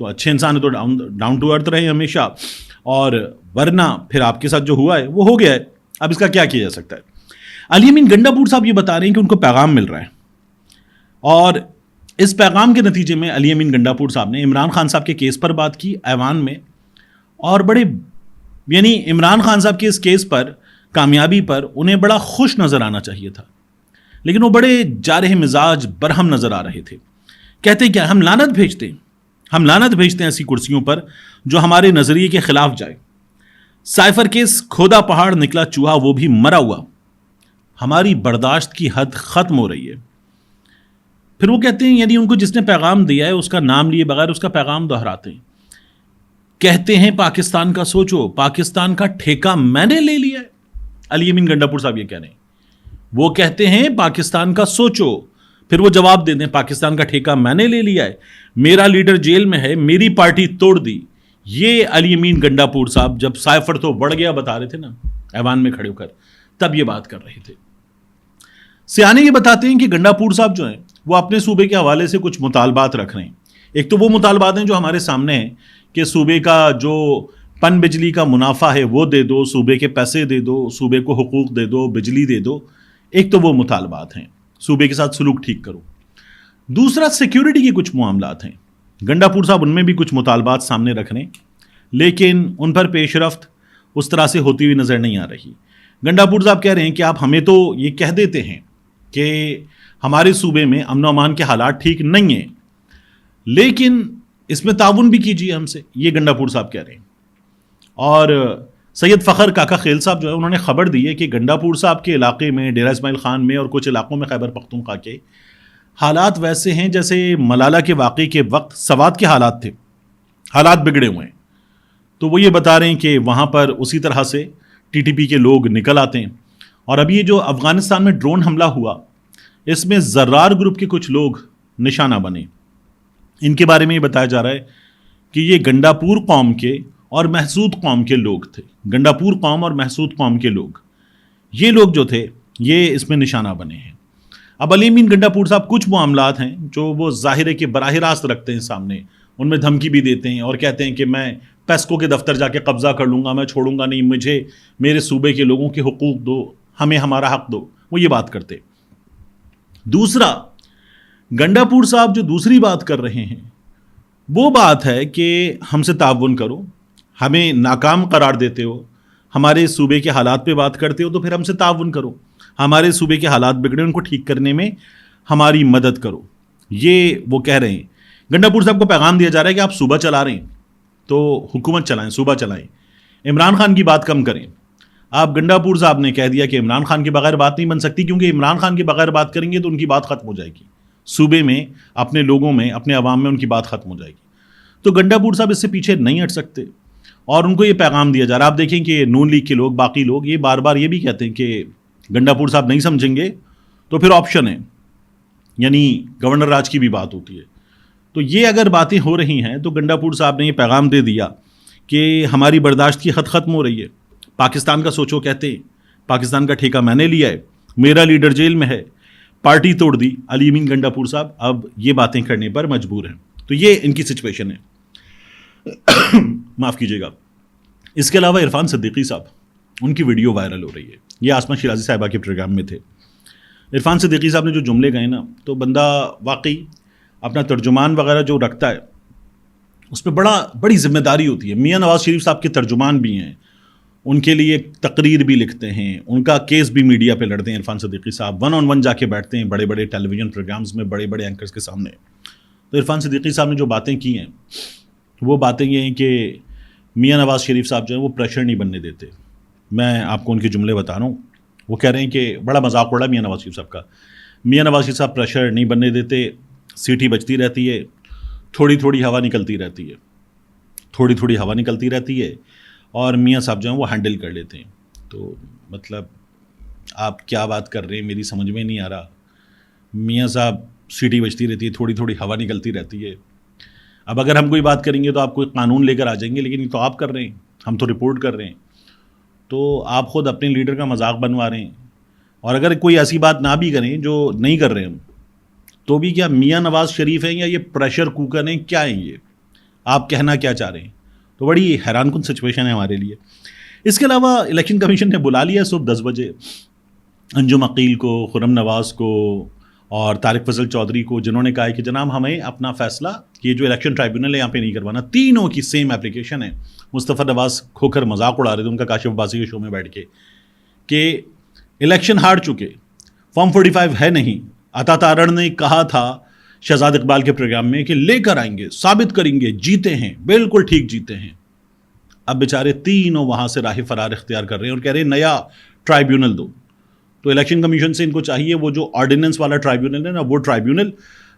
تو اچھے انسان ہے تو ڈاؤن ٹو ارتھ رہے ہمیشہ، اور ورنہ پھر آپ کے ساتھ جو ہوا ہے وہ ہو گیا ہے، اب اس کا کیا کیا جا سکتا ہے۔ علی امین گنڈا پور صاحب یہ بتا رہے ہیں کہ ان کو پیغام مل رہا ہے، اور اس پیغام کے نتیجے میں علی امین گنڈا پور صاحب نے عمران خان صاحب کے کیس پر بات کی ایوان میں، اور بڑے یعنی عمران خان صاحب کے اس کیس پر کامیابی پر انہیں بڑا خوش نظر آنا چاہیے تھا، لیکن وہ بڑے جارح مزاج برہم نظر آ رہے تھے۔ کہتے کیا، ہم لعنت بھیجتے ہیں ایسی کرسیوں پر جو ہمارے نظریے کے خلاف جائے۔ سائفر کیس کھودا پہاڑ نکلا چوہا وہ بھی مرا ہوا، ہماری برداشت کی حد ختم ہو رہی ہے۔ پھر وہ کہتے ہیں یعنی ان کو جس نے پیغام دیا ہے اس کا نام لیے بغیر اس کا پیغام دہراتے ہیں، کہتے ہیں پاکستان کا سوچو، پاکستان کا ٹھیکہ میں نے لے لیا ہے۔ علی امین گنڈا پور صاحب یہ کہہ رہے ہیں، وہ کہتے ہیں پاکستان کا سوچو، پھر وہ جواب دے دیں پاکستان کا ٹھیکہ میں نے لے لیا ہے، میرا لیڈر جیل میں ہے، میری پارٹی توڑ دی۔ یہ علی امین گنڈا پور صاحب جب سائفر تو بڑھ گیا بتا رہے تھے نا ایوان میں کھڑے ہو کر، تب یہ بات کر رہے تھے۔ سیانے یہ بتاتے ہیں کہ گنڈا پور صاحب جو ہیں وہ اپنے صوبے کے حوالے سے کچھ مطالبات رکھ رہے ہیں۔ ایک تو وہ مطالبات ہیں جو ہمارے سامنے ہیں کہ صوبے کا جو پن بجلی کا منافع ہے وہ دے دو، صوبے کے پیسے دے دو، صوبے کو حقوق دے دو، بجلی دے دو۔ ایک تو وہ مطالبات ہیں، صوبے کے ساتھ سلوک ٹھیک کرو۔ دوسرا سیکیورٹی کے کچھ معاملات ہیں، گنڈا پور صاحب ان میں بھی کچھ مطالبات سامنے رکھ رہے ہیں، لیکن ان پر پیش رفت اس طرح سے ہوتی ہوئی نظر نہیں آ رہی۔ گنڈا پور صاحب کہہ رہے ہیں کہ آپ ہمیں تو یہ کہہ دیتے ہیں کہ ہمارے صوبے میں امن و امان کے حالات ٹھیک نہیں ہیں، لیکن اس میں تعاون بھی کیجیے ہم سے، یہ گنڈا پور صاحب کہہ رہے ہیں۔ اور سید فخر کاکا خیل صاحب جو ہے انہوں نے خبر دی ہے کہ گنڈا پور صاحب کے علاقے میں، ڈیرہ اسماعیل خان میں اور کچھ علاقوں میں خیبر پختونخوا کے حالات ویسے ہیں جیسے ملالہ کے واقعے کے وقت سوات کے حالات تھے، حالات بگڑے ہوئے ہیں۔ تو وہ یہ بتا رہے ہیں کہ وہاں پر اسی طرح سے ٹی ٹی پی کے لوگ نکل آتے ہیں۔ اور اب یہ جو افغانستان میں ڈرون حملہ ہوا، اس میں زرار گروپ کے کچھ لوگ نشانہ بنے۔ ان کے بارے میں یہ بتایا جا رہا ہے کہ یہ گنڈا پور قوم کے اور محسود قوم کے لوگ تھے، گنڈا پور قوم اور محسود قوم کے لوگ، یہ لوگ جو تھے یہ اس میں نشانہ بنے ہیں۔ اب علی امین گنڈا پور صاحب کچھ معاملات ہیں جو وہ ظاہر ہے کہ براہ راست رکھتے ہیں سامنے، ان میں دھمکی بھی دیتے ہیں اور کہتے ہیں کہ میں پیسکو کے دفتر جا کے قبضہ کر لوں گا، میں چھوڑوں گا نہیں، مجھے میرے صوبے کے لوگوں کے حقوق دو، ہمیں ہمارا حق دو، وہ یہ بات کرتے۔ دوسرا، گنڈا پور صاحب جو دوسری بات کر رہے ہیں وہ بات ہے کہ ہم سے تعاون کرو، ہمیں ناکام قرار دیتے ہو، ہمارے صوبے کے حالات پہ بات کرتے ہو تو پھر ہم سے تعاون کرو، ہمارے صوبے کے حالات بگڑے ان کو ٹھیک کرنے میں ہماری مدد کرو، یہ وہ کہہ رہے ہیں۔ گنڈا پور صاحب کو پیغام دیا جا رہا ہے کہ آپ صوبہ چلا رہے ہیں تو حکومت چلائیں، صوبہ چلائیں، عمران خان کی بات کم کریں۔ آپ گنڈا پور صاحب نے کہہ دیا کہ عمران خان کے بغیر بات نہیں بن سکتی، کیونکہ عمران خان کے بغیر بات کریں گے تو ان کی بات ختم ہو جائے گی، صوبے میں اپنے لوگوں میں اپنے عوام میں ان کی بات ختم ہو جائے گی۔ تو گنڈا پور صاحب اس سے پیچھے نہیں ہٹ سکتے اور ان کو یہ پیغام دیا جا رہا ہے۔ آپ دیکھیں کہ نون لیگ کے لوگ، باقی لوگ یہ بار بار یہ بھی کہتے ہیں کہ گنڈا پور صاحب نہیں سمجھیں گے تو پھر آپشن ہے، یعنی گورنر راج کی بھی بات ہوتی ہے۔ تو یہ اگر باتیں ہو رہی ہیں تو گنڈا پور صاحب نے یہ پیغام دے دیا کہ ہماری برداشت کی حد ختم ہو رہی ہے، پاکستان کا سوچو کہتے ہیں، پاکستان کا ٹھیکہ میں نے لیا ہے، میرا لیڈر جیل میں ہے، پارٹی توڑ دی۔ علی امین گنڈا پور صاحب اب یہ باتیں کرنے پر مجبور ہیں۔ تو یہ ان کی سچویشن ہے، معاف کیجیے گا۔ اس کے علاوہ عرفان صدیقی صاحب، ان کی ویڈیو وائرل ہو رہی ہے، یہ آسمہ شیرازی صاحبہ کے پروگرام میں تھے۔ عرفان صدیقی صاحب نے جو جملے کہے نا، تو بندہ واقعی اپنا ترجمان وغیرہ جو رکھتا ہے اس پہ بڑی ذمہ داری ہوتی ہے۔ میاں نواز شریف صاحب کے ترجمان بھی ہیں، ان کے لیے تقریر بھی لکھتے ہیں، ان کا کیس بھی میڈیا پہ لڑتے ہیں۔ عرفان صدیقی صاحب 1 on 1 جا کے بیٹھتے ہیں بڑے بڑے ٹیلی ویژن پروگرامز میں، بڑے بڑے اینکرز کے سامنے۔ تو عرفان صدیقی صاحب نے جو باتیں کی ہیں وہ باتیں یہ ہیں کہ میاں نواز شریف صاحب جو ہیں وہ پریشر نہیں بننے دیتے۔ میں آپ کو ان کے جملے بتا رہا ہوں، وہ کہہ رہے ہیں کہ بڑا مذاق اڑا میاں نواز شریف صاحب کا، میاں نواز شریف صاحب پریشر نہیں بننے دیتے، سیٹی بجتی رہتی ہے، تھوڑی تھوڑی ہوا نکلتی رہتی ہے، تھوڑی تھوڑی ہوا نکلتی رہتی ہے، اور میاں صاحب جو ہیں وہ ہینڈل کر لیتے ہیں۔ تو مطلب آپ کیا بات کر رہے ہیں میری سمجھ میں نہیں آ رہا۔ میاں صاحب سیٹی بجتی رہتی ہے، تھوڑی تھوڑی ہوا نکلتی رہتی ہے۔ اب اگر ہم کوئی بات کریں گے تو آپ کوئی قانون لے کر آ جائیں گے، لیکن یہ تو آپ کر رہے ہیں، ہم تو رپورٹ کر رہے ہیں۔ تو آپ خود اپنے لیڈر کا مذاق بنوا رہے ہیں، اور اگر کوئی ایسی بات نہ بھی کریں جو نہیں کر رہے ہم، تو بھی کیا میاں نواز شریف ہیں یا یہ پریشر کوکر ہیں، کیا ہیں یہ؟ آپ کہنا کیا چاہ رہے ہیں. تو بڑی حیران کن سچویشن ہے ہمارے لیے. اس کے علاوہ الیکشن کمیشن نے بلا لیا صبح 10 بجے انجم عقیل کو، خرم نواز کو اور طارق فضل چودھری کو، جنہوں نے کہا ہے کہ جناب ہمیں اپنا فیصلہ یہ جو الیکشن ٹرائیبونل ہے یہاں پہ نہیں کروانا. تینوں کی سیم اپلیکیشن ہے. مصطفیٰ نواز کھو کر مذاق اڑا رہے تھے ان کا کاشف عباسی کے شو میں بیٹھ کے کہ الیکشن ہار چکے، فارم 45 ہے نہیں. عطا تارڑ نے کہا تھا شہزاد اقبال کے پروگرام میں کہ لے کر آئیں گے، ثابت کریں گے، جیتے ہیں، بالکل ٹھیک جیتے ہیں. اب بیچارے تینوں وہاں سے راہ فرار اختیار کر رہے ہیں اور کہہ رہے ہیں نیا ٹرائیبیونل دو. تو الیکشن کمیشن سے ان کو چاہیے وہ جو آرڈیننس والا ٹرائیبیونل ہے نا، وہ ٹرائیبیونل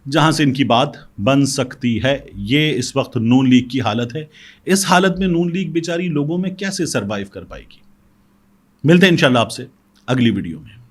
جہاں سے ان کی بات بن سکتی ہے. یہ اس وقت نون لیگ کی حالت ہے. اس حالت میں نون لیگ بیچاری لوگوں میں کیسے سروائیو کر پائے گی؟ ملتے ہیں انشاءاللہ آپ سے اگلی ویڈیو میں.